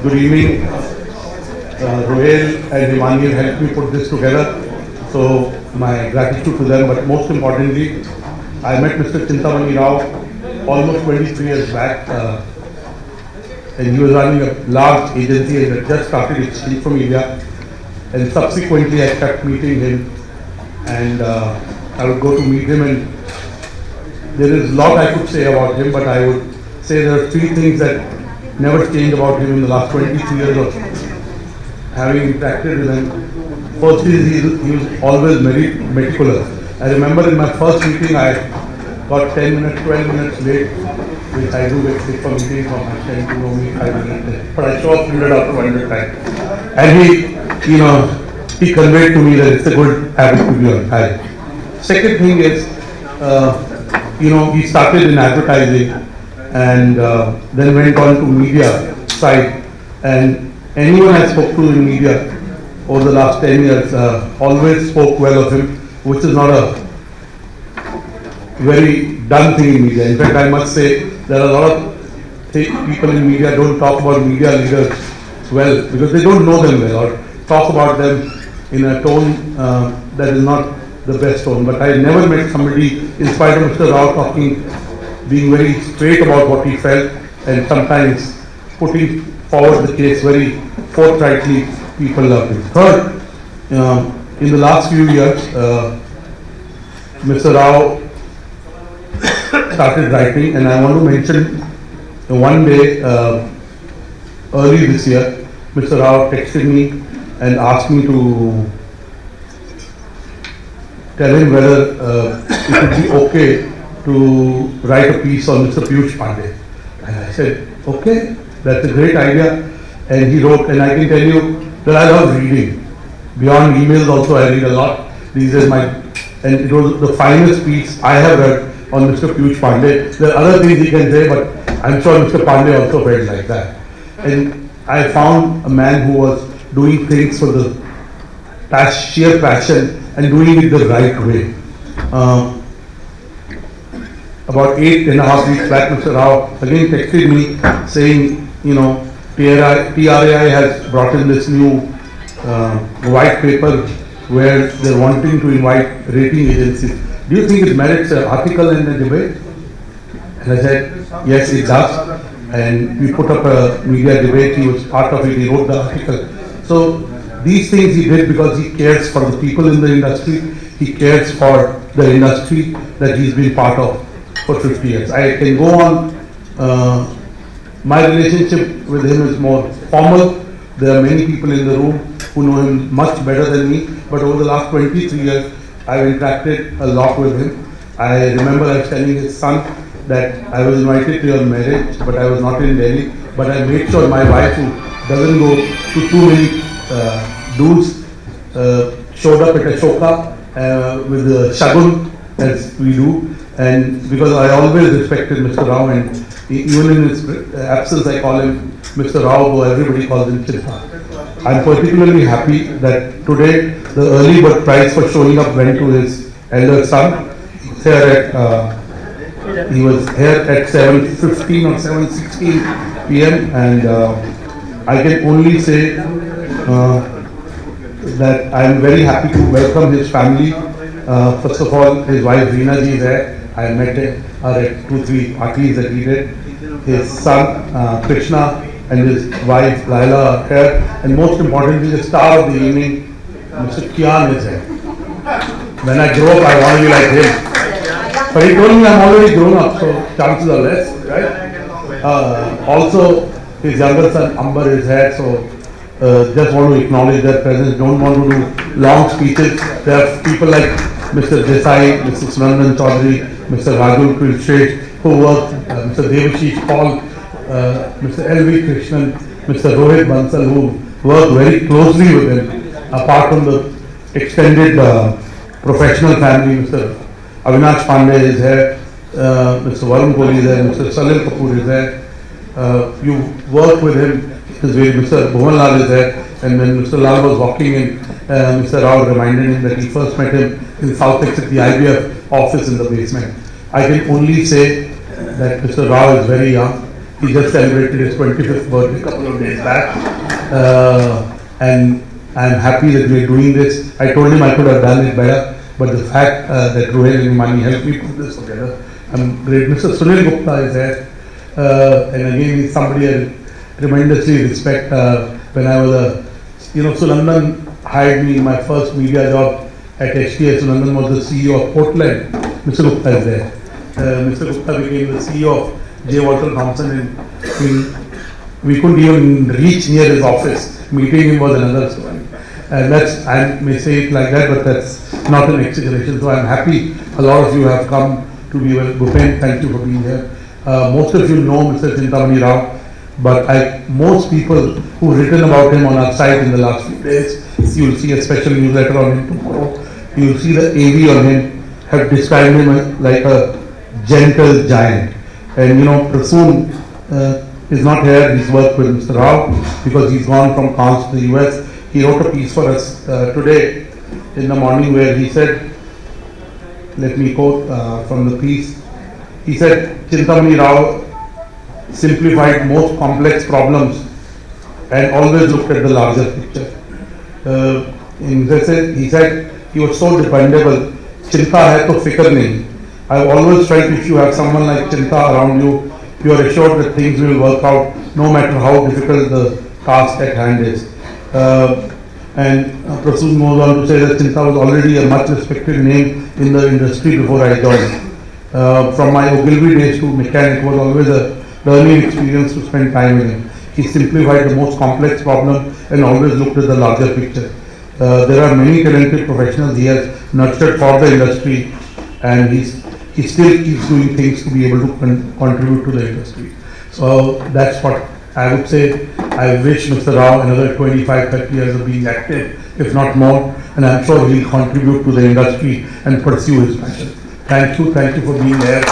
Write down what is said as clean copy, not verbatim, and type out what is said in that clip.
Good evening. Rohel and Himani helped me put this together, so my gratitude to them. But most importantly, I met Mr. Chintamani Rao almost 23 years back, and he was running a large agency and had just started exchange from India. And subsequently, I kept meeting him, and I would go to meet him, and there is a lot I could say about him, but I would say there are three things that never changed about him in the last 23 years of having interacted with him. Firstly, he was always very meticulous. I remember in my first meeting, I got 10 minutes, 12 minutes late, which I do get sick for meetings for my friend to know me 5 minutes late. But I show up 100 after 100 times. And he conveyed to me that it's a good habit to be on time. Second thing is, he started in advertising and then went on to media side. And anyone I spoke to in media over the last 10 years always spoke well of him, which is not a very done thing in media. In fact, I must say there are a lot of people in media don't talk about media leaders well because they don't know them well or talk about them in a tone that is not the best tone. But I never met somebody, in spite of Mr. Rao being very straight about what he felt and sometimes putting forward the case very forthrightly, people loved him. Third, in the last few years, Mr. Rao started writing, and I want to mention one day early this year, Mr. Rao texted me and asked me to tell him whether it would be okay to write a piece on Mr. Piyush Pandey. And I said, okay, that's a great idea. And he wrote, and I can tell you that I love reading. Beyond emails also I read a lot. And it was the finest piece I have read on Mr. Piyush Pandey. There are other things he can say, but I'm sure Mr. Pandey also felt like that. And I found a man who was doing things for the sheer passion and doing it the right way. About 8.5 weeks back, Mr. Rao again texted me saying, TRAI has brought in this new white paper where they're wanting to invite rating agencies. Do you think it merits an article in the debate? And I said, yes, it does. And we put up a media debate. He was part of it. He wrote the article. So these things he did because he cares for the people in the industry. He cares for the industry that he's been part of for 50 years. I can go on. My relationship with him is more formal. There are many people in the room who know him much better than me. But over the last 23 years, I've interacted a lot with him. I remember I was telling his son that I was invited to your marriage, but I was not in Delhi. But I made sure my wife, who doesn't go to too many dudes, showed up at Ashoka with the shagun, as we do. And because I always respected Mr. Rao, and even in his absence, I call him Mr. Rao, though everybody calls him Chinta. I'm particularly happy that today the early bird prize for showing up went to his elder son. He was here at 7:15 or 7:16 p.m. and I can only say that I'm very happy to welcome his family. First of all, his wife Reena ji is here. I met her at 2-3 parties that he did. His son Krishna and his wife Laila are here. And most importantly, the star of the evening, Mr. Kian is here. When I grow up, I want to be like him. But he told me I'm already grown up, so chances are less, right? Also, his younger son Amber is here, so just want to acknowledge their presence. Don't want to do long speeches. There are people like Mr. Desai, Mr. Sunandan Chaudhary, Mr. Rajul Kulshesh, who work, Mr. Devashish Paul, Mr. L.V. Krishnan, Mr. Rohit Bansal, who work very closely with him, apart from the extended professional family. Mr. Avinash Pandey is here, Mr. Varun Kohli is there, Mr. Salil Kapoor is there. You work with him, Mr. Bhuvanlal is there, and when Mr. Lal was walking in, Mr. Rao reminded him that he first met him in South Exit, the IBF office in the basement. I can only say that Mr. Rao is very young. He just celebrated his 25th birthday a couple of days back. And I'm happy that we're doing this. I told him I could have done it better, but the fact that Rohit and Mani helped me put this together, I'm great. Mr. Sunil Gupta is there. And again, he's somebody I tremendously respect. When I was Sunandan hired me in my first media job at HTA. Sunandan was the CEO of Portland. Mr. Gupta is there. Mr. Gupta became the CEO of J. Walter Thompson, and we couldn't even reach near his office. Meeting him was another story. And that's, I may say it like that, but that's not an exaggeration. So I'm happy a lot of you have come to be well. Bhupen, thank you for being here. Most of you know Mr. Chintamani Rao, but most people who've written about him on our site in the last few days, you'll see a special newsletter on him tomorrow. You'll see the AV on him, have described him like a gentle giant. And Prasoon is not here. He's worked with Mr. Rao because he's gone from Cannes to the US. He wrote a piece for us today in the morning where he said, let me quote from the piece. He said, Chintamani Rao simplified most complex problems and always looked at the larger picture. He said he was so dependable. Chinta hai to fikr nahi. I've always tried, if you have someone like Chinta around you, you are assured that things will work out no matter how difficult the task at hand is. And Prasoon goes on to say that Chinta was already a much respected name in the industry before I joined. From my Ogilvy days to mechanic, was always a learning experience to spend time with him. He simplified the most complex problem and always looked at the larger picture. There are many talented professionals he has nurtured for the industry, and he still keeps doing things to be able to contribute to the industry. So that's what I would say. I wish Mr. Rao another 25-30 years of being active, if not more, and I'm sure he'll contribute to the industry and pursue his passion. Thank you for being there.